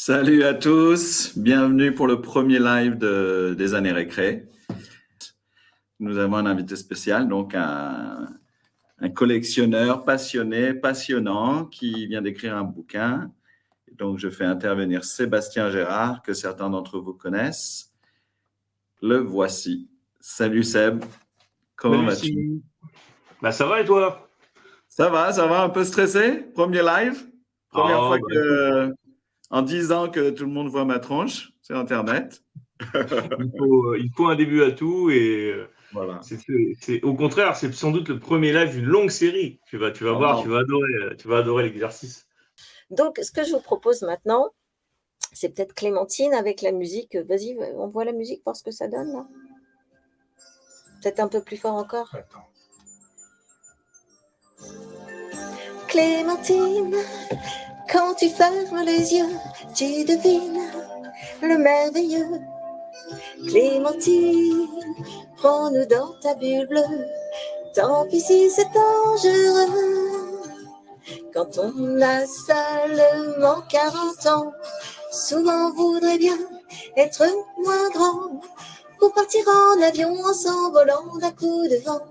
Salut à tous, bienvenue pour le premier live des années récré. Nous avons un invité spécial, donc un collectionneur passionné, passionnant, qui vient d'écrire un bouquin. Donc je fais intervenir Sébastien Gérard, que certains d'entre vous connaissent. Le voici. Salut Seb, comment vas-tu? Ça va et toi? Ça va, un peu stressé? Premier live? Première fois en 10 ans que tout le monde voit ma tronche sur Internet. Il faut un début à tout et Voilà. au contraire, c'est sans doute le premier live d'une longue série. Tu vas voir, non. tu vas adorer l'exercice. Donc, ce que je vous propose maintenant, c'est peut-être Clémentine avec la musique. Vas-y, on voit la musique, voir ce que ça donne, là. Peut-être un peu plus fort encore. Attends. Clémentine, quand tu fermes les yeux, tu devines le merveilleux. Clémentine, prends-nous dans ta bulle bleue. Tant pis si c'est dangereux. Quand on a seulement 40 ans, souvent on voudrait bien être moins grand pour partir en avion en s'envolant d'un coup de vent.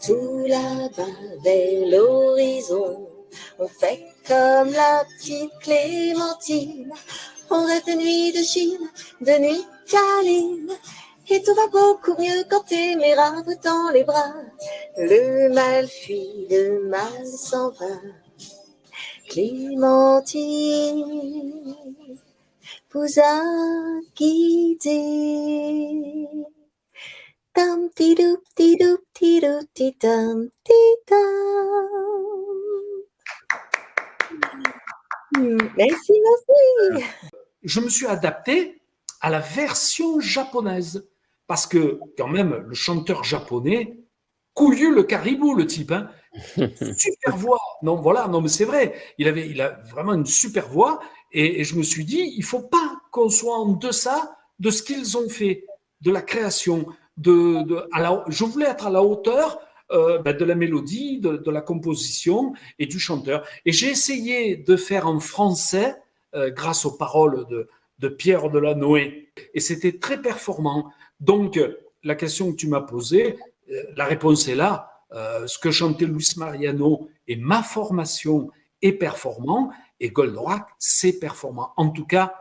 Tout là-bas vers l'horizon, on fait comme la petite Clémentine. On rêve de nuit de Chine, de nuit câline. Et tout va beaucoup mieux quand t'aimeras dans les bras. Le mal fuit, le mal s'en va. Clémentine vous a guidé. Tam tidou tidou tidou tidam tidam. Merci. Je me suis adapté à la version japonaise parce que quand même le chanteur japonais, couillu le caribou le type, hein, super voix. Non mais c'est vrai, il a vraiment une super voix et je me suis dit il faut pas qu'on soit en deçà de ce qu'ils ont fait, de la création. Je voulais être à la hauteur de la mélodie, de la composition et du chanteur. Et j'ai essayé de faire en français grâce aux paroles de Pierre Delanoë. Et c'était très performant. Donc, la question que tu m'as posée, la réponse est là. Ce que chantait Luis Mariano et ma formation est performant et Goldorak, c'est performant. En tout cas,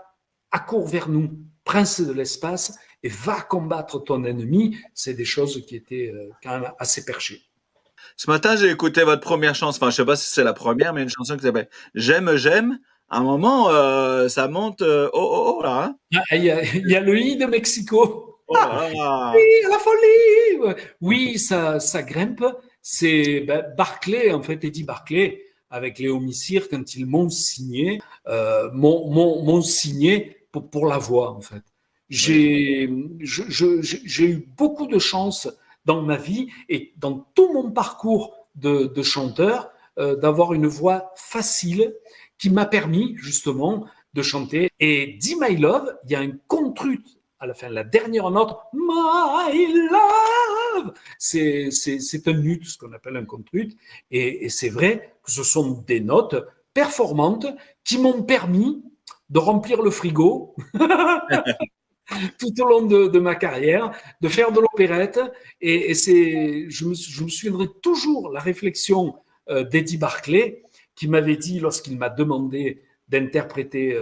accours vers nous, prince de l'espace, et va combattre ton ennemi, c'est des choses qui étaient quand même assez perchées. Ce matin, j'ai écouté votre première chanson, enfin je sais pas si c'est la première, mais une chanson qui s'appelle « J'aime, j'aime ». À un moment, ça monte là. Hein. Il y a le I de Mexico. Oh là. Oui, la folie. Oui, ça grimpe. C'est Barclay, en fait, Eddie Barclay, avec Léo Missire, quand ils m'ont signé, m'ont signé pour la voix, en fait. J'ai eu beaucoup de chance dans ma vie et dans tout mon parcours de chanteur d'avoir une voix facile qui m'a permis justement de chanter. Et Dis My Love, il y a un contrut à la fin, la dernière note, My Love, c'est un nut, ce qu'on appelle un contrut. Et c'est vrai que ce sont des notes performantes qui m'ont permis de remplir le frigo tout au long de ma carrière, de faire de l'opérette. Et je me souviendrai toujours la réflexion d'Eddie Barclay, qui m'avait dit, lorsqu'il m'a demandé d'interpréter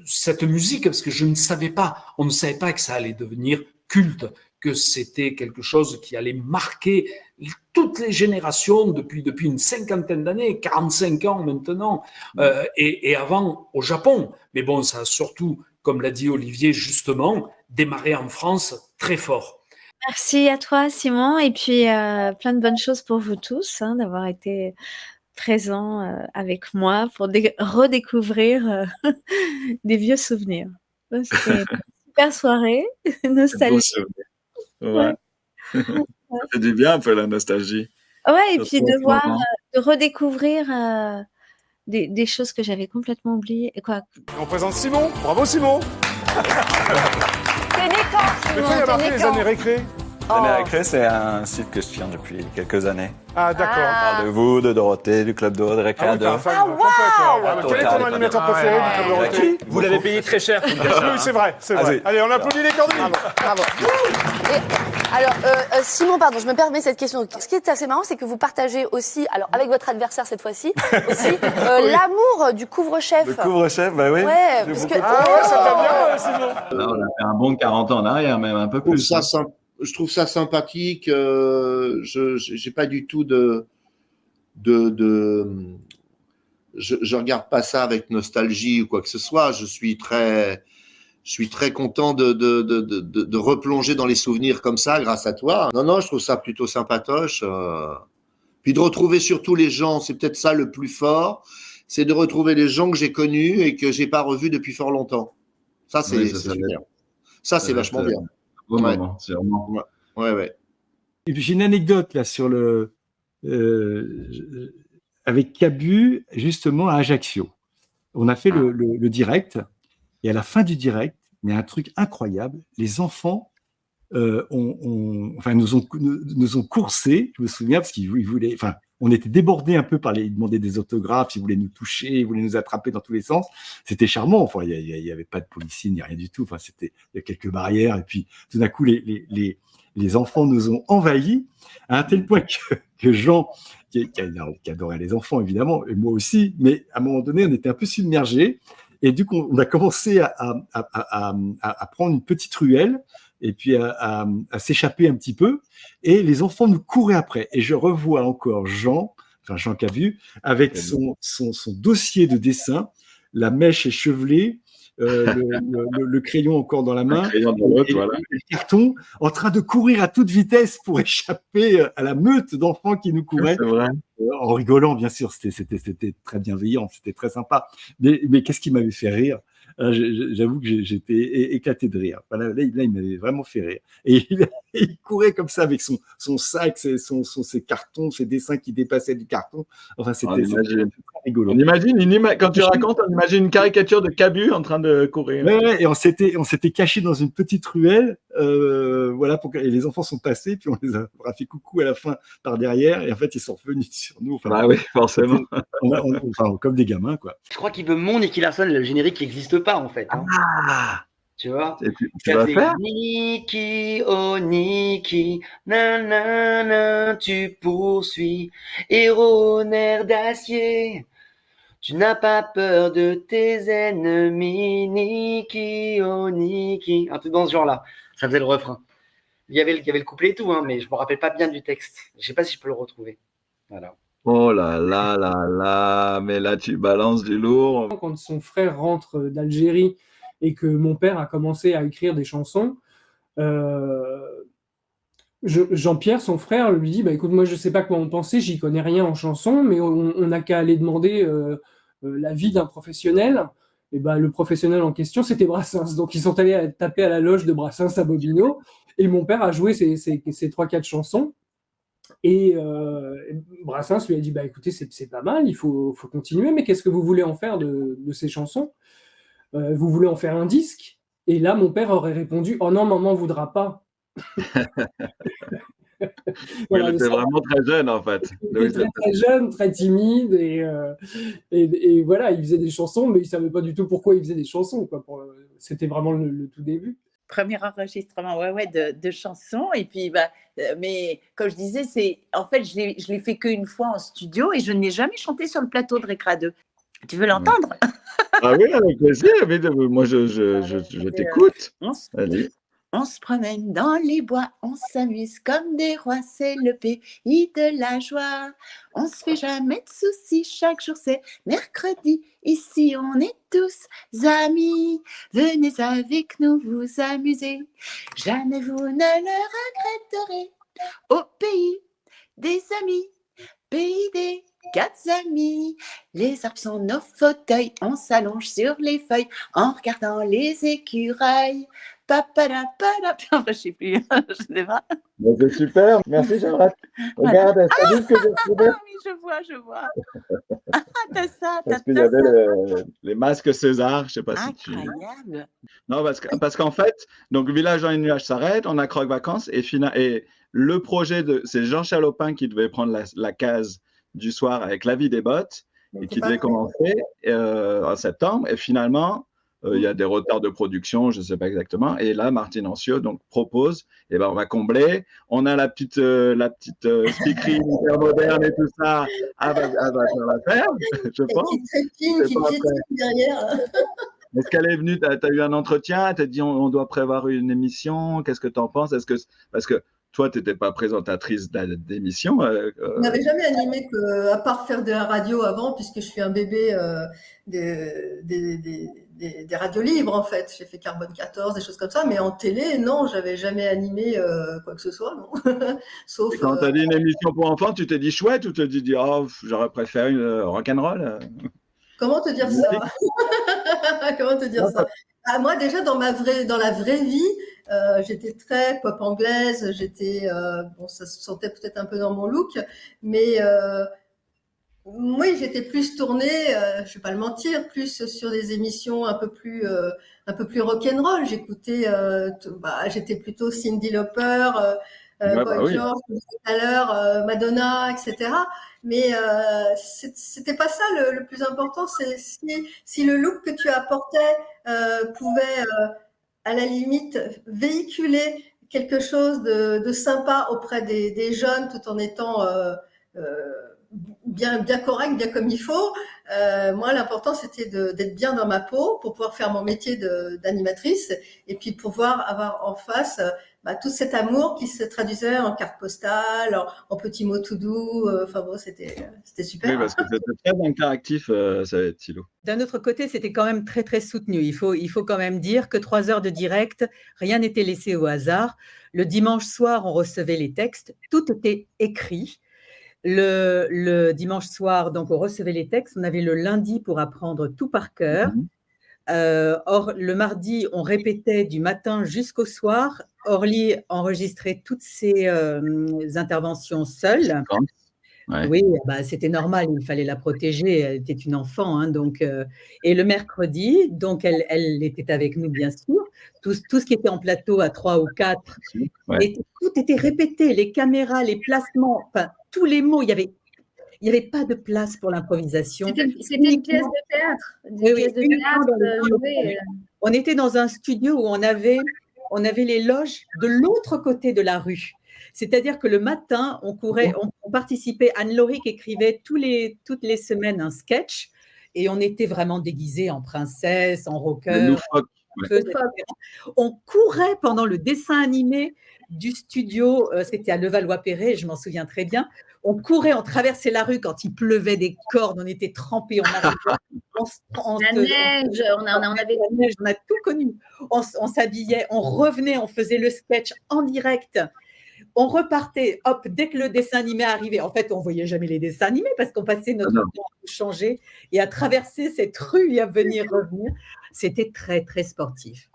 cette musique, parce que on ne savait pas que ça allait devenir culte, que c'était quelque chose qui allait marquer toutes les générations depuis une cinquantaine d'années, 45 ans maintenant, et avant au Japon. Mais bon, ça a surtout, comme l'a dit Olivier justement, démarré en France très fort. Merci à toi Simon, et puis plein de bonnes choses pour vous tous, d'avoir été présents avec moi pour redécouvrir des vieux souvenirs. C'était une super soirée, nostalgie. Ouais. Ça fait du bien un peu la nostalgie. Ouais, et puis de redécouvrir des choses que j'avais complètement oubliées. On présente Simon. Bravo Simon. T'es né quand, Simon? Mais quand il y a marqué les années récré? Année Récré, c'est un site que je tiens depuis quelques années. Ah, d'accord. On parle de vous, de Dorothée, du Club Doro, de Récré Ah à oui, deux. t'es un fan complet, toi. Quel est ton animateur préféré du Club Dorothée? Vous l'avez payé très cher. Pour dire ça, Oui, c'est vrai, c'est vrai. oui. Allez, on applaudit les cordeliers. Bravo. Alors, Simon, pardon, je me permets cette question. Ce qui est assez marrant, c'est que vous partagez aussi, alors avec votre adversaire cette fois-ci, aussi l'amour du couvre-chef. Le couvre-chef, bah oui. Ouais, J'ai parce beaucoup- que... Ah ouais, ça t'a bien, Simon. Là, on a fait un bon 40 ans en arrière, même un peu Je trouve plus. ça je trouve ça sympathique. J'ai pas du tout je regarde pas ça avec nostalgie ou quoi que ce soit. Je suis très content de replonger dans les souvenirs comme ça grâce à toi. Non, je trouve ça plutôt sympatoche. Puis de retrouver surtout les gens, c'est peut-être ça le plus fort, c'est de retrouver les gens que j'ai connus et que j'ai pas revus depuis fort longtemps. Ça, c'est Oui, ça super. Ça, c'est vachement bien. Bon Ouais. moment, c'est vraiment. Ouais. Et puis j'ai une anecdote là sur avec Cabu justement à Ajaccio. On a fait le direct et à la fin du direct, il y a un truc incroyable. Les enfants nous ont coursés. Je me souviens parce qu'ils voulaient. Enfin, on était débordés un peu ils demandaient des autographes, ils voulaient nous toucher, ils voulaient nous attraper dans tous les sens. C'était charmant. Enfin, il y avait pas de policiers ni rien du tout. Enfin, il y a quelques barrières et puis tout d'un coup les enfants nous ont envahis à un tel point que Jean, qui adorait les enfants évidemment, et moi aussi, mais à un moment donné, on était un peu submergés et du coup, on a commencé à prendre une petite ruelle et puis à s'échapper un petit peu, et les enfants nous couraient après. Et je revois encore Jean Cabu, avec son dossier de dessin, la mèche échevelée, le crayon encore dans la main, le carton, en train de courir à toute vitesse pour échapper à la meute d'enfants qui nous couraient. C'est vrai. En rigolant, bien sûr, c'était très bienveillant, c'était très sympa. Mais qu'est-ce qui m'avait fait rire? J'avoue que j'étais éclaté de rire. Là, il m'avait vraiment fait rire. Et il courait comme ça avec son sac, ses cartons, ses dessins qui dépassaient du carton. Enfin, c'était très rigolo. On imagine, quand tu racontes, on imagine une caricature de Cabu en train de courir. Ouais, et on s'était cachés dans une petite ruelle, voilà, et les enfants sont passés, puis on les a fait coucou à la fin par derrière, et en fait ils sont revenus sur nous. Enfin, bah oui, forcément. Comme des gamins, quoi. Je crois qu'il veut mon Nicky Larson, le générique qui n'existe pas en fait. Hein. Ah, tu vois, tu vas faire Nicky, oh Nicky, nanana, tu poursuis, héros nerf d'acier. Tu n'as pas peur de tes ennemis, Nicky, oh Nicky. Un truc dans ce genre-là. Ça faisait le refrain. Il y avait le couplet et tout, hein, mais je me rappelle pas bien du texte. Je sais pas si je peux le retrouver. Voilà. Oh là là là là, mais là tu balances du lourd. Quand son frère rentre d'Algérie et que mon père a commencé à écrire des chansons, Jean-Pierre, son frère, lui dit écoute, moi je sais pas quoi en penser, j'y connais rien en chanson, mais on n'a qu'à aller demander l'avis d'un professionnel. Et le professionnel en question, c'était Brassens. Donc ils sont allés taper à la loge de Brassens à Bobino, et mon père a joué ces 3-4 chansons. Et Brassens lui a dit écoutez, c'est pas mal, il faut continuer, mais qu'est-ce que vous voulez en faire de ces chansons? Vous voulez en faire un disque? Et là, mon père aurait répondu oh non, maman voudra pas. Voilà, il était vraiment très jeune en fait. Il était très jeune, très timide, et voilà, il faisait des chansons, mais il savait pas du tout pourquoi il faisait des chansons, quoi. C'était vraiment le tout début. Premier enregistrement de chansons, et puis mais comme je disais, en fait je l'ai fait qu'une fois en studio, et je n'ai jamais chanté sur le plateau de Récré 2. Tu veux l'entendre? Ah oui, avec plaisir. Moi je t'écoute. Allez. On se promène dans les bois, on s'amuse comme des rois, c'est le pays de la joie. On se fait jamais de soucis, chaque jour c'est mercredi. Ici on est tous amis, venez avec nous vous amuser. Jamais vous ne le regretterez. Au pays des amis, pays des quatre amis. Les arbres sont nos fauteuils, on s'allonge sur les feuilles en regardant les écureuils. Papadapara. Enfin, je sais plus, je sais pas. C'est super, merci Jean-Rat. Regarde, t'as vu ce que j'ai trouvé? Oui, je vois. Ah, t'as ça, Parce qu'il y avait les masques César, je sais pas si tu... Incroyable. Non, parce qu'en fait, donc Village dans les nuages s'arrête, on a Croque Vacances et le projet c'est Jean Chalopin qui devait prendre la case du soir avec La vie des bottes et qui devait commencer en septembre. Et finalement, il y a des retards de production, je ne sais pas exactement. Et là, Martine Ancieux donc propose, et ben on va combler. On a la petite speakery hyper moderne et tout ça. Elle va faire l'affaire, je pense. Qui trépigne, qui piétine derrière. Est-ce qu'elle est venue, tu as eu un entretien, elle t'a dit on doit prévoir une émission, qu'est-ce que tu en penses? Parce que toi, tu n'étais pas présentatrice d'émission. Je n'avais jamais animé à part faire de la radio avant, puisque je suis un bébé des radios libres en fait. J'ai fait Carbone 14, des choses comme ça, mais en télé, non, j'avais jamais animé quoi que ce soit, non. Sauf. Quand tu as dit une émission pour enfants, tu t'es dit chouette ou tu t'es dit j'aurais préféré une rock'n'roll? Comment te dire ça? Comment te dire ça? Moi, déjà, dans la vraie vie, j'étais très pop anglaise. Ça se sentait peut-être un peu dans mon look, mais oui, j'étais plus tournée, je vais pas le mentir, plus sur des émissions un peu plus rock'n'roll. J'étais plutôt Cyndi Lauper, Boy George, tout à l'heure, Madonna, etc. Mais c'était pas ça le plus important. C'est si le look que tu apportais pouvait à la limite véhiculer quelque chose de sympa auprès des jeunes, tout en étant bien correct, bien comme il faut. Moi, l'important, c'était d'être bien dans ma peau pour pouvoir faire mon métier d'animatrice et puis pouvoir avoir en face tout cet amour qui se traduisait en carte postale, en petits mots tout doux. Enfin bon, c'était super. Oui, parce que c'était très interactif, ça va être Thilo. D'un autre côté, c'était quand même très, très soutenu. Il faut quand même dire que 3 heures de direct, rien n'était laissé au hasard. Le dimanche soir, on recevait les textes, tout était écrit. Le dimanche soir, donc, on recevait les textes. On avait le lundi pour apprendre tout par cœur. Or, le mardi, on répétait du matin jusqu'au soir. Orly enregistrait toutes ses interventions seule. Ouais. Oui, c'était normal, il fallait la protéger. Elle était une enfant, hein, donc. Et le mercredi, donc, elle était avec nous, bien sûr. Tout ce qui était en plateau à 3 ou 4, tout était répété. Les caméras, les placements, enfin, tous les mots. Il n'y avait pas de place pour l'improvisation. C'était une pièce de théâtre. On était dans un studio où on avait les loges de l'autre côté de la rue. C'est-à-dire que le matin, on participait. Anne-Laurie écrivait toutes les semaines un sketch et on était vraiment déguisés en princesse, en rocker. On courait pendant le dessin animé du studio, c'était à Levallois-Perret, je m'en souviens très bien. On courait, on traversait la rue quand il pleuvait des cordes, on était trempés, on avait la neige, on a tout connu. On s'habillait, on revenait, on faisait le sketch en direct. On repartait, hop, dès que le dessin animé arrivait, en fait, on ne voyait jamais les dessins animés parce qu'on passait notre temps à changer et à traverser cette rue et à revenir. C'était très, très sportif.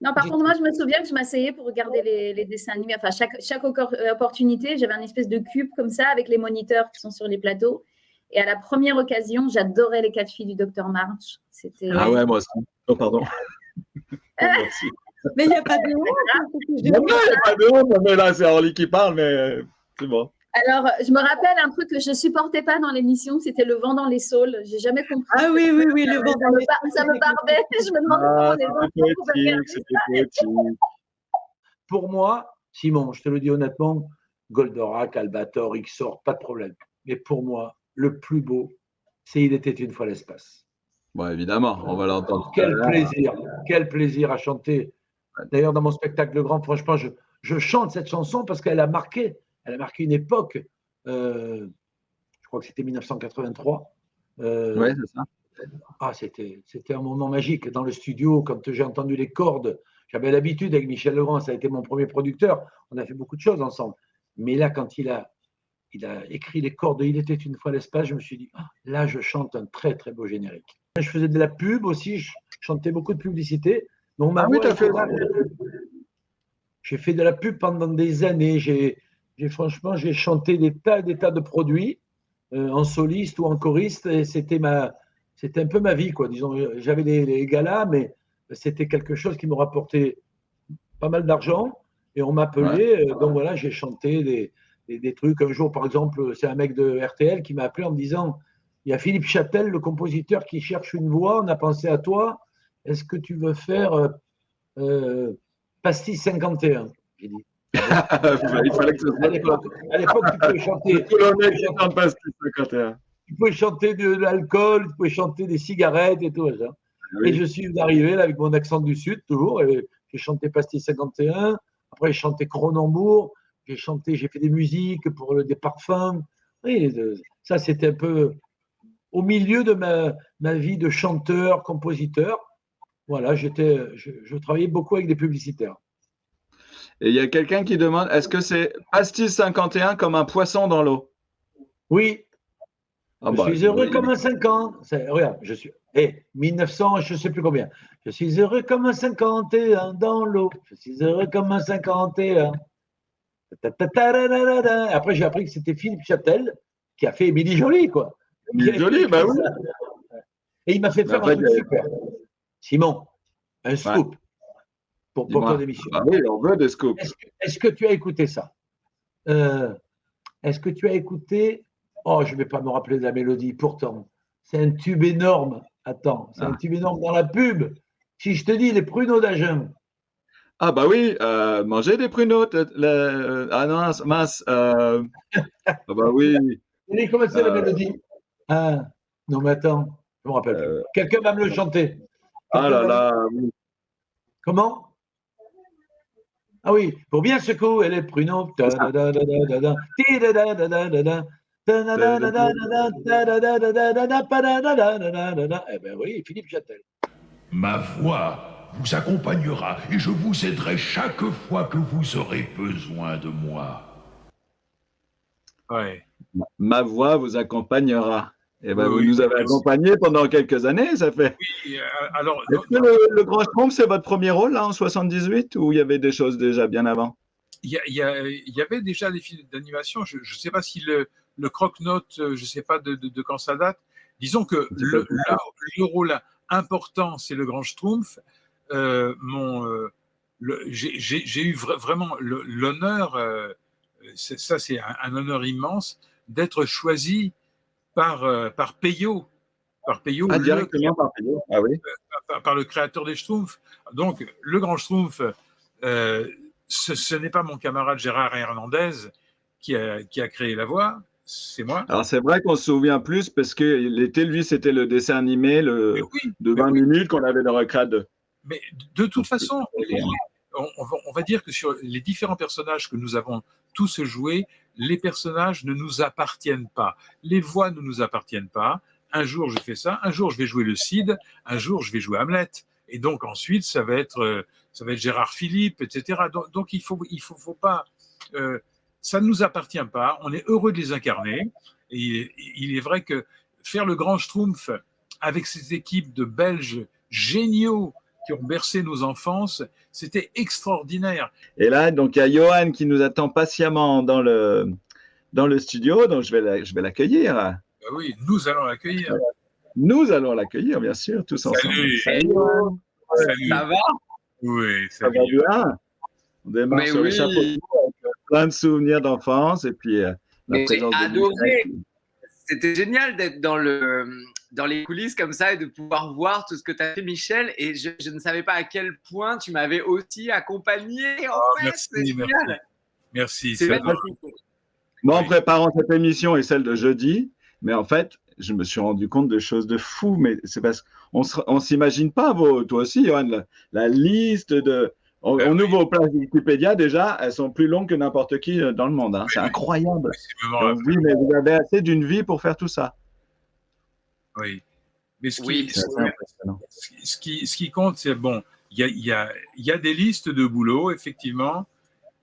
Non, par contre, moi, je me souviens que je m'asseyais pour regarder les dessins animés. Enfin, chaque opportunité, j'avais un espèce de cube comme ça avec les moniteurs qui sont sur les plateaux. Et à la première occasion, j'adorais les 4 filles du Dr March. Ah ouais, moi aussi. Oh, pardon. Merci. Mais il n'y a pas de honte. Non, il n'y a pas de honte, mais là, c'est Orly qui parle, mais c'est bon. Alors, je me rappelle un truc que je ne supportais pas dans l'émission, c'était le vent dans les saules. Je n'ai jamais compris. Ah oui, le vent dans les saules. Ça me barbait. Je me demandais comment les enfants pouvaient regarder ça. Pour moi, Simon, je te le dis honnêtement, Goldorak, Albator, Xor, pas de problème. Mais pour moi, le plus beau, c'est Il était une fois l'espace. Bon, évidemment, on va l'entendre. Quel plaisir à chanter. D'ailleurs, dans mon spectacle Le Grand, franchement, je chante cette chanson parce qu'elle a marqué une époque. Je crois que c'était 1983. Oui, c'est ça. Ah, c'était un moment magique. Dans le studio, quand j'ai entendu les cordes, j'avais l'habitude avec Michel Legrand, ça a été mon premier producteur. On a fait beaucoup de choses ensemble. Mais là, quand il il a écrit les chords de Il était une fois l'espace. Je me suis dit, ah, là, je chante un très, très beau générique. Je faisais de la pub aussi, je chantais beaucoup de publicité. Donc, ma voix, j'ai fait de la pub pendant des années. Franchement, j'ai chanté des tas de produits en soliste ou en choriste. Et c'était un peu ma vie, quoi. Disons, j'avais des galas, mais c'était quelque chose qui me rapportait pas mal d'argent. Et on m'appelait. Donc voilà, j'ai chanté des trucs. Un jour, par exemple, c'est un mec de RTL qui m'a appelé en me disant, il y a Philippe Châtel, le compositeur, qui cherche une voix. On a pensé à toi. Est-ce que tu veux faire Pastis 51? J'ai dit. Il fallait que à l'époque, tu pouvais chanter. Tu pouvais chanter de l'alcool, tu pouvais chanter des cigarettes et tout ça. Oui. Et je suis arrivé là, avec mon accent du Sud, toujours. Et j'ai chanté Pastis 51. Après, j'ai chanté Cronenbourg. J'ai fait des musiques pour des parfums. Oui, ça, c'était un peu au milieu de ma vie de chanteur, compositeur. Voilà, je travaillais beaucoup avec des publicitaires. Et il y a quelqu'un qui demande, est-ce que c'est Pastis 51 comme un poisson dans l'eau? Oui. Je suis heureux comme un 5 ans. Regarde, 1900, je ne sais plus combien. Je suis heureux comme un 51 dans l'eau. Je suis heureux comme un 51. Après, j'ai appris que c'était Philippe Châtel qui a fait Émilie Joly, quoi. Émilie Joly, bah oui. Et il m'a fait faire un truc super. Simon, un scoop pour ton émission. Ah oui, on veut des scoops. Est-ce que tu as écouté ça? Est-ce que tu as écouté? Oh, je ne vais pas me rappeler de la mélodie, pourtant. C'est un tube énorme. Attends, c'est un tube énorme dans la pub. Si je te dis les pruneaux d'Agen. Ah bah oui, manger des pruneaux. Ah non, mince. Ah bah oui. Comment c'est la mélodie? Non, mais attends, je ne me rappelle plus. Quelqu'un va me le chanter. Ah là là. Comment? Ah oui, pour bien secouer les pruneaux. Eh bien oui, Philippe Châtel. Ma voix vous accompagnera et je vous aiderai chaque fois que vous aurez besoin de moi. Ouais. Ma voix vous accompagnera. Et ben, vous nous avez accompagnés pendant quelques années, ça fait. Oui, alors. Est-ce que le Grand Schtroumpf, c'est votre premier rôle, là, en 78, ou il y avait des choses déjà bien avant? Il y avait déjà des films d'animation. Je ne sais pas si le croque-note, je ne sais pas de quand ça date. Disons que le rôle important, c'est le Grand Schtroumpf. J'ai eu vraiment l'honneur, ça c'est un honneur immense, d'être choisi par Peyo. Directement par Peyo. Ah oui. Par le créateur des Schtroumpfs. Donc, le Grand Schtroumpf, ce n'est pas mon camarade Gérard Hernandez qui a créé la voix, c'est moi. Alors, c'est vrai qu'on se souvient plus parce que l'été, lui, c'était le dessin animé de 20 minutes qu'on avait le recréat de. Mais de toute façon, on va dire que sur les différents personnages que nous avons tous joués, les personnages ne nous appartiennent pas. Les voix ne nous appartiennent pas. Un jour, je fais ça. Un jour, je vais jouer le Cid. Un jour, je vais jouer Hamlet. Et donc, ensuite, ça va être Gérard Philippe, etc. Donc il faut pas... ça ne nous appartient pas. On est heureux de les incarner. Et il est vrai que faire le Grand Schtroumpf avec cette équipe de Belges géniaux qui ont bercé nos enfances, c'était extraordinaire. Et là, donc, il y a Johan qui nous attend patiemment dans le studio, donc je vais l'accueillir. Ben oui, nous allons l'accueillir. Nous allons l'accueillir, bien sûr, tous ensemble. Salut. Salut. Ça va? Oui, ça va bien. On démarre sur les chapeaux avec plein de souvenirs d'enfance et puis la présence j'ai adoré. C'était génial d'être dans les coulisses comme ça et de pouvoir voir tout ce que tu as fait, Michel. Et je ne savais pas à quel point tu m'avais aussi accompagné. Merci. C'est magnifique. Moi, en préparant cette émission et celle de jeudi, mais en fait, je me suis rendu compte de choses de fou. Mais c'est parce qu'on ne s'imagine pas, toi aussi, Johan, la liste de. On ouvre aux places Wikipédia, déjà, elles sont plus longues que n'importe qui dans le monde. Hein. C'est incroyable. Donc, oui, mais vous avez assez d'une vie pour faire tout ça. Oui. Mais ce qui compte, c'est bon, il y a des listes de boulot, effectivement,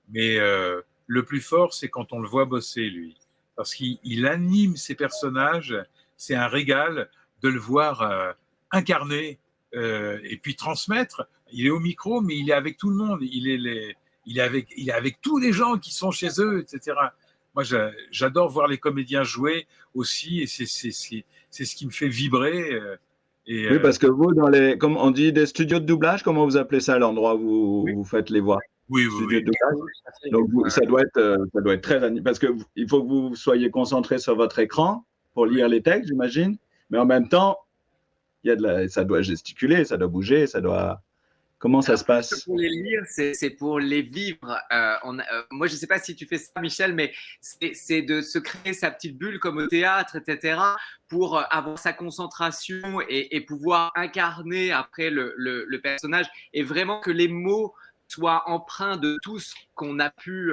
mais le plus fort, c'est quand on le voit bosser, lui. parce qu'il anime ses personnages. C'est un régal de le voir incarner et puis transmettre. Il est au micro, mais il est avec tout le monde. Il est avec tous les gens qui sont chez eux, etc. Moi, j'adore voir les comédiens jouer aussi, et c'est ce qui me fait vibrer. Oui, parce que vous, comme on dit, des studios de doublage, comment vous appelez ça, l'endroit où vous faites les voix? Oui, Studio de doublage. Donc, ça doit être très animé, parce qu'il faut que vous soyez concentré sur votre écran pour lire les textes, j'imagine, mais en même temps, ça doit gesticuler, ça doit bouger, ça doit… Comment ça se passe? Pour les lire, c'est pour les vivre. Moi, je ne sais pas si tu fais ça, Michel, mais c'est de se créer sa petite bulle comme au théâtre, etc., pour avoir sa concentration et pouvoir incarner après le personnage, et vraiment que les mots soient empreints de tout ce qu'on a pu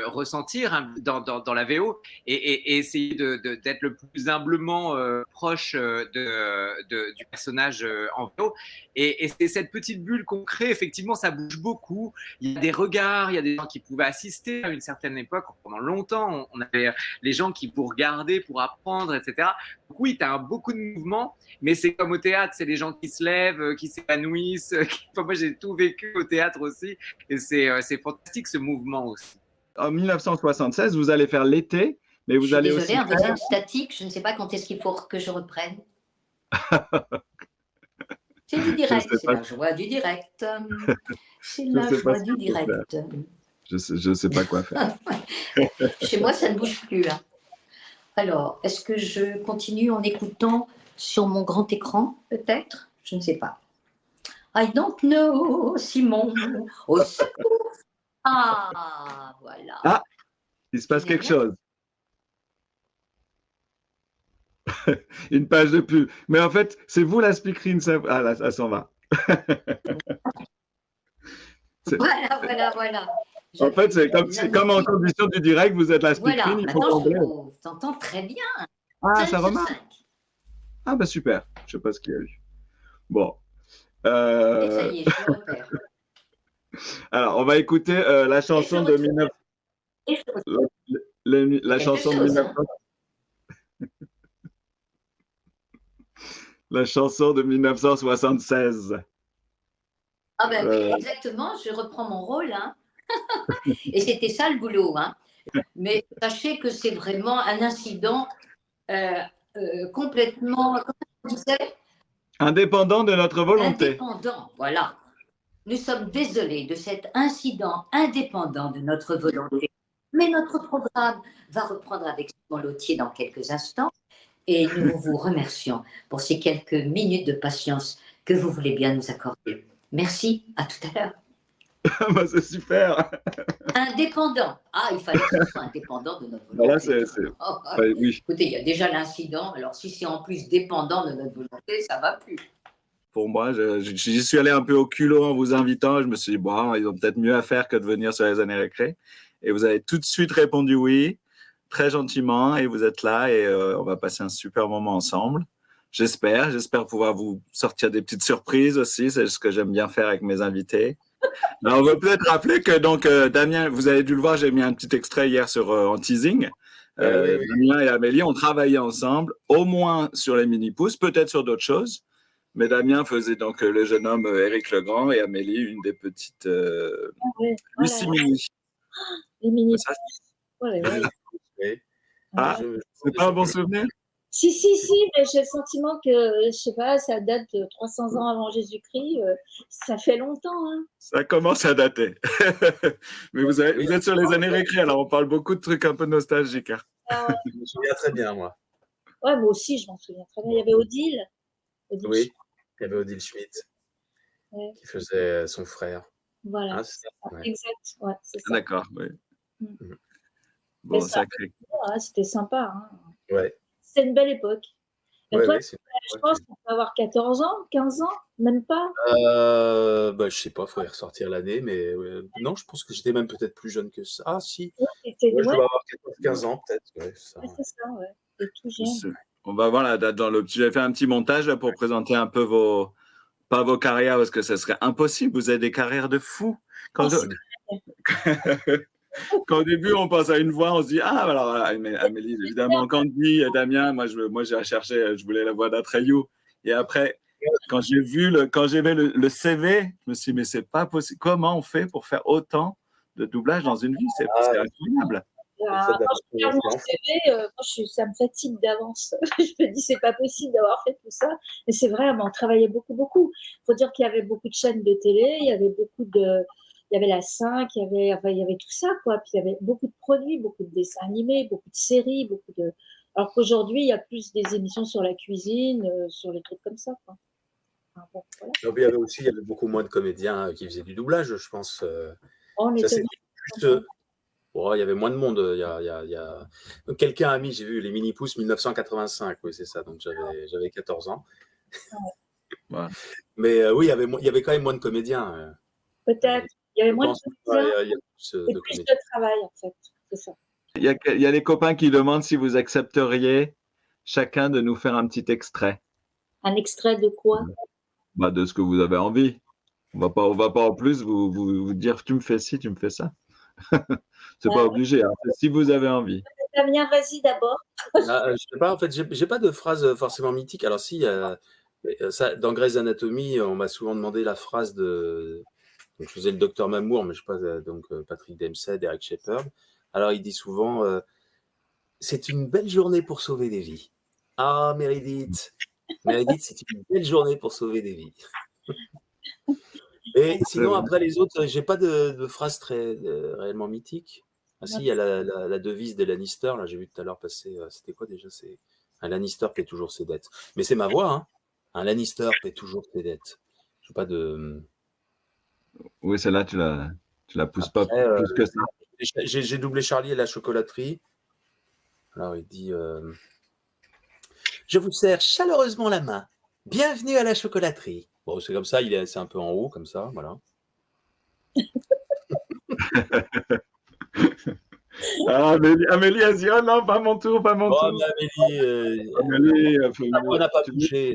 ressentir dans la VO, et essayer d'être le plus humblement proche du personnage en VO. Et c'est cette petite bulle qu'on crée. Effectivement, ça bouge beaucoup. Il y a des regards, il y a des gens qui pouvaient assister à une certaine époque. Pendant longtemps, on avait les gens qui vous regardaient pour apprendre, etc. Donc oui, tu as beaucoup de mouvements, mais c'est comme au théâtre, c'est les gens qui se lèvent, qui s'épanouissent. Enfin, moi, j'ai tout vécu au théâtre aussi, et c'est fantastique ce mouvement aussi. En 1976, vous allez faire l'été, mais vous allez aussi… Désolée, vous êtes statique, je ne sais pas quand est-ce qu'il faut que je reprenne. C'est du direct, c'est la joie du direct. C'est la joie du direct. Je ne sais pas quoi faire. Chez moi, ça ne bouge plus. Hein. Alors, est-ce que je continue en écoutant sur mon grand écran, peut-être? Je ne sais pas. I don't know, Simon. Au secours. Ah, voilà. Ah, il se passe quelque chose. Une page de pub. Mais en fait, c'est vous la speakerine. Ah, là, ça s'en va. Voilà. En fait, c'est comme en condition du direct, vous êtes la speakerine. Voilà, maintenant, je t'entends très bien. Ah, ça remarque. Ah, bah super. Je ne sais pas ce qu'il y a eu. Bon. Et ça y est, je le repère. Alors, on va écouter la chanson de 19… La chanson de 19… La chanson de 1976. Ah ben exactement, je reprends mon rôle. Hein. Et c'était ça le boulot. Hein. Mais sachez que c'est vraiment un incident complètement, comment on disait, indépendant de notre volonté. Indépendant, voilà. Nous sommes désolés de cet incident indépendant de notre volonté. Mais notre programme va reprendre avec Simon Lautier dans quelques instants. Et nous vous remercions pour ces quelques minutes de patience que vous voulez bien nous accorder. Merci, à tout à l'heure. Bah, c'est super. Indépendant. Ah, il fallait que ce soit indépendant de notre volonté. Voilà, oui. Écoutez, il y a déjà l'incident. Alors, si c'est en plus dépendant de notre volonté, ça ne va plus. Pour moi, j'y suis allé un peu au culot en vous invitant. Je me suis dit, bon, ils ont peut-être mieux à faire que de venir sur les années récré. Et vous avez tout de suite répondu oui, très gentiment. Et vous êtes là et on va passer un super moment ensemble. J'espère pouvoir vous sortir des petites surprises aussi. C'est ce que j'aime bien faire avec mes invités. Alors, on va peut-être rappeler que donc, Damien, vous avez dû le voir, j'ai mis un petit extrait hier en teasing. Oui. Damien et Amélie ont travaillé ensemble, au moins sur les mini-pousses, peut-être sur d'autres choses. Mais Damien faisait donc le jeune homme Éric Legrand et Amélie une des petites Lucie Mini. Les mini. Ah, c'est pas un bon souvenir? Si, mais j'ai le sentiment que, je sais pas, ça date de 300 ans avant Jésus-Christ. Ça fait longtemps. Hein. Ça commence à dater. Mais vous êtes sur les années récré, alors on parle beaucoup de trucs un peu nostalgiques. Hein. Je me souviens très bien, moi. Ouais, moi aussi, je m'en souviens très bien. Il y avait Odile. Oui, il y avait Odile Schmidt qui faisait son frère. Voilà, hein, exact. Ouais, c'est ça. D'accord, oui. Bon, sacré. C'était sympa. Hein. Ouais. C'est une belle époque. Et toi, je pense qu'on peut avoir 14 ans, 15 ans, même pas. Je sais pas, il faudrait ressortir l'année, mais non, je pense que j'étais même peut-être plus jeune que ça. Ah, si. Je dois avoir 14-15 ans, peut-être. Ouais, c'est ça, ouais. C'est tout jeune. On va voir la date dans le petit. J'avais fait un petit montage là, pour présenter un peu pas vos carrières, parce que ce serait impossible. Vous avez des carrières de fou. Quand au début, on pense à une voix, on se dit, ah, alors voilà, Amélie, évidemment, Candy, Damien, moi, j'ai cherché, je voulais la voix d'Atreyu. Et après, quand j'ai vu le CV, je me suis dit, mais c'est pas possible. Comment on fait pour faire autant de doublage dans une vie? C'est incroyable. Quand je regarde mon CV, ça me fatigue d'avance. Je me dis, c'est pas possible d'avoir fait tout ça. Mais c'est vrai, on travaillait beaucoup, beaucoup. Il faut dire qu'il y avait beaucoup de chaînes de télé, il y avait il y avait la 5, il y avait tout ça, quoi. Puis il y avait beaucoup de produits, beaucoup de dessins animés, beaucoup de séries, alors qu'aujourd'hui, il y a plus des émissions sur la cuisine, sur les trucs comme ça, quoi. Enfin, bon, voilà. Donc, il y avait beaucoup moins de comédiens qui faisaient du doublage, je pense. On Ça, était c'était plus, il y avait moins de monde. Donc, quelqu'un a mis, j'ai vu les Mini-Pouces 1985, oui, c'est ça. Donc j'avais 14 ans. Ouais. Mais oui, il y avait quand même moins de comédiens. Peut-être. Il y avait moins de comédiens il y a et plus de travail, en fait. C'est ça. Il y a les copains qui demandent si vous accepteriez chacun de nous faire un petit extrait. Un extrait de quoi? Bah, de ce que vous avez envie. On va pas en plus vous dire tu me fais ci, tu me fais ça. C'est pas obligé, hein. Si vous avez envie. Damien, vas-y d'abord. Je sais pas, en fait, j'ai pas de phrase forcément mythique. Alors si, dans Grey's Anatomy, on m'a souvent demandé la phrase de... Donc, je faisais le docteur Mamour, mais je sais pas, donc Patrick Dempsey, Derek Shepherd. Alors il dit souvent, c'est une belle journée pour sauver des vies. Ah, Meredith, c'est une belle journée pour sauver des vies. Et sinon, après les autres, j'ai pas de phrase très réellement mythique. Ah si, il y a la devise des Lannister, là, j'ai vu tout à l'heure passer, c'était quoi déjà? C'est un Lannister paie toujours ses dettes. Mais c'est ma voix, hein. Un Lannister paie toujours ses dettes. Je sais pas de... Oui, celle-là, tu la pousses pas plus que ça. J'ai doublé Charlie et la chocolaterie. Alors, il dit je vous serre chaleureusement la main. Bienvenue à la chocolaterie. Bon, c'est comme ça, c'est un peu en haut, comme ça, voilà. Amélie, elle dit, oh non, pas mon tour, pas mon tour. Amélie, on n'a pas bougé.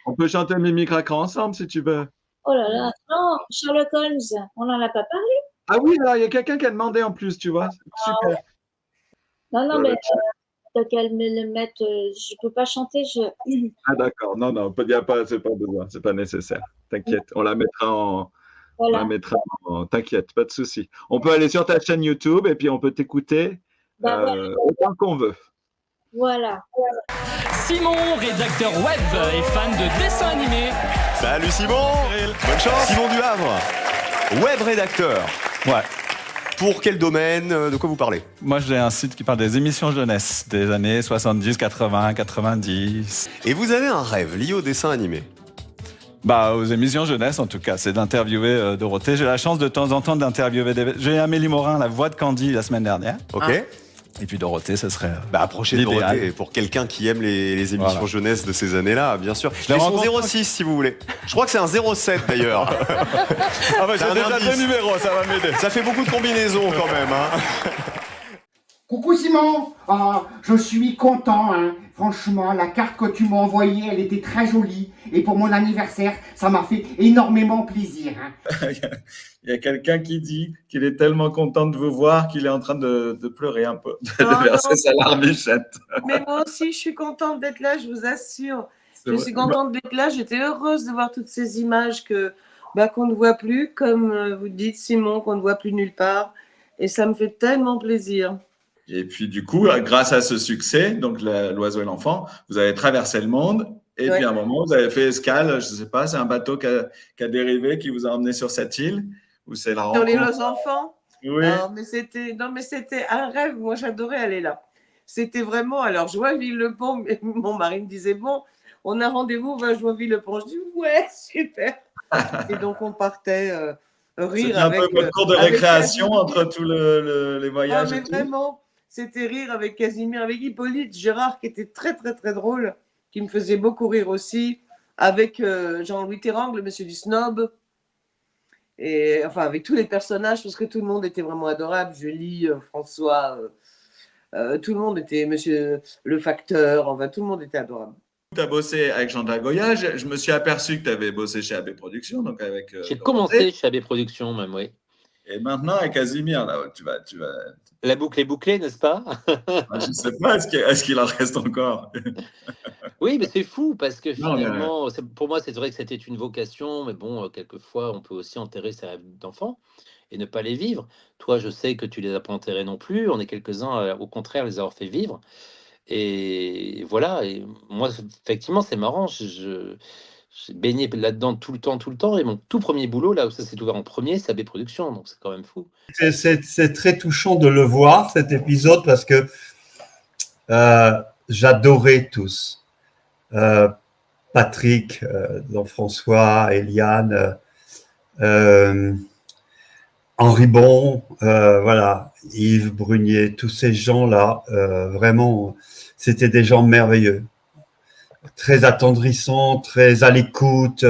On peut chanter Mimi Cracra ensemble, si tu veux. Oh là là, non, Sherlock Holmes, on n'en a pas parlé. Ah oui, alors il y a quelqu'un qui a demandé en plus, tu vois. Super. Non, mais t'as qu'à me le mettre, je peux pas chanter. Ah d'accord, non, c'est pas besoin, c'est pas nécessaire. T'inquiète, on la mettra en... Voilà. On la mettra en... T'inquiète, pas de souci. On peut aller sur ta chaîne YouTube et puis on peut t'écouter autant qu'on veut. Voilà. Simon, rédacteur web et fan de dessins animés. Salut Simon, bonne chance. Simon du Havre, web rédacteur. Ouais. Pour quel domaine? De quoi vous parlez? Moi, j'ai un site qui parle des émissions jeunesse des années 70, 80, 90. Et vous avez un rêve lié au dessin animé? Bah, aux émissions jeunesse, en tout cas, c'est d'interviewer Dorothée. J'ai la chance de temps en temps d'interviewer J'ai Amélie Morin, la voix de Candy, la semaine dernière. Ok. Et puis Dorothée, ce serait approchez de Dorothée pour quelqu'un qui aime les émissions jeunesse de ces années-là, bien sûr. J'ai son 06 si vous voulez. Je crois que c'est un 07 d'ailleurs. Ah bah j'ai déjà deux numéros, ça va m'aider. Ça fait beaucoup de combinaisons quand même. Hein. Coucou Simon, je suis content, hein. Franchement, la carte que tu m'as envoyée, elle était très jolie. Et pour mon anniversaire, ça m'a fait énormément plaisir. Hein. Il y a quelqu'un qui dit qu'il est tellement content de vous voir qu'il est en train de pleurer un peu, de verser sa larmichette. Mais moi aussi, je suis contente d'être là, je vous assure. Je suis contente d'être là, j'étais heureuse de voir toutes ces images qu'on ne voit plus, comme vous dites Simon, qu'on ne voit plus nulle part. Et ça me fait tellement plaisir. Et puis du coup, grâce à ce succès, donc l'oiseau et l'enfant, vous avez traversé le monde. Et puis à un moment, vous avez fait escale, je ne sais pas, c'est un bateau qui a dérivé, qui vous a emmené sur cette île. Ou c'est la rencontre. Sur les enfants? Oui. Mais c'était un rêve, moi j'adorais aller là. C'était vraiment, alors Joinville-le-Pont, mon mari me disait, bon, on a rendez-vous à Joinville-le-Pont. Je dis, ouais, super. Et donc on partait rire avec... C'était un peu votre cours de récréation entre tous les voyages. Ah, mais vraiment, c'était rire avec Casimir, avec Hippolyte Gérard qui était très très très drôle, qui me faisait beaucoup rire aussi, avec Jean-Louis Terang, le monsieur du snob, et enfin avec tous les personnages, parce que tout le monde était vraiment adorable, Julie, François, tout le monde était, monsieur le facteur, enfin tout le monde était adorable. Tu as bossé avec Jean-Jacques Goya, je me suis aperçu que tu avais bossé chez AB Productions. Donc avec. J'ai commencé chez AB Productions même, oui. Et maintenant, avec Casimir, là, tu vas... La boucle est bouclée, n'est-ce pas? Je ne sais pas, est-ce qu'il en reste encore? Oui, mais c'est fou parce que Non, mais- finalement, pour moi, c'est vrai que c'était une vocation, mais bon, quelquefois, on peut aussi enterrer ses rêves d'enfant et ne pas les vivre. Toi, je sais que tu les as pas enterrés non plus. On est quelques-uns, au contraire, les avoir fait vivre. Et voilà. Et moi, effectivement, c'est marrant. J'ai baigné là-dedans tout le temps. Et mon tout premier boulot, là où ça s'est ouvert en premier, c'est AB Productions. Donc, c'est quand même fou. C'est très touchant de le voir, cet épisode, parce que j'adorais tous. Patrick, Jean-François, Eliane, Henri Bon, voilà, Yves Brunier, tous ces gens-là, vraiment, c'était des gens merveilleux, très attendrissants, très à l'écoute.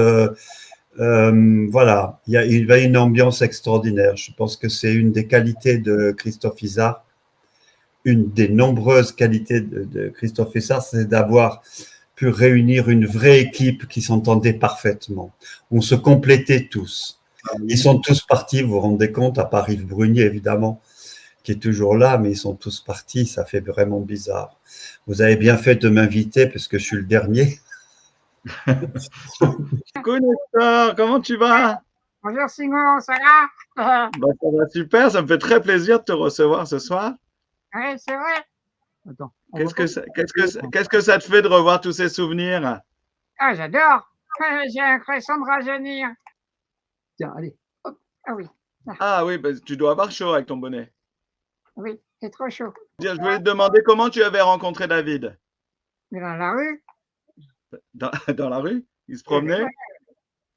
Voilà, il y a une ambiance extraordinaire. Je pense que c'est une des qualités de Christophe Izard, une des nombreuses qualités de Christophe Izard, c'est d'avoir pu réunir une vraie équipe qui s'entendait parfaitement. On se complétait tous. Ils sont tous partis, vous vous rendez compte, à part Yves Brunier, évidemment, qui est toujours là, mais ils sont tous partis, ça fait vraiment bizarre. Vous avez bien fait de m'inviter, parce que je suis le dernier. Coucou Nestor, comment tu vas? Bonjour Simon, ça va? Bah, ça va super, ça me fait très plaisir de te recevoir ce soir. Oui, c'est vrai. Attends. Qu'est-ce que ça te fait de revoir tous ces souvenirs? Ah, j'adore. J'ai l'impression de rajeunir. Tiens, allez. Hop. Ah oui, Ah oui, bah, tu dois avoir chaud avec ton bonnet. oui, c'est trop chaud. Je voulais te demander comment tu avais rencontré David. Mais dans la rue? Dans la rue? Il se promenait?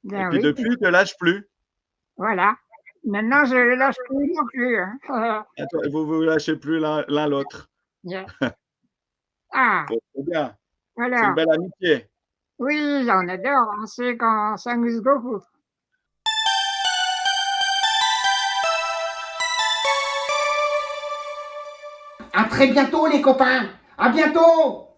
Bien Et puis oui. depuis, il ne te lâche plus. Voilà. Maintenant, je ne lâche plus non plus. Hein. Attends, vous vous lâchez plus l'un l'autre. Yeah. Ah, Bon, c'est bien. C'est une voilà. belle amitié. Oui, on adore. On sait qu'on s'amuse beaucoup. À très bientôt, les copains. À bientôt.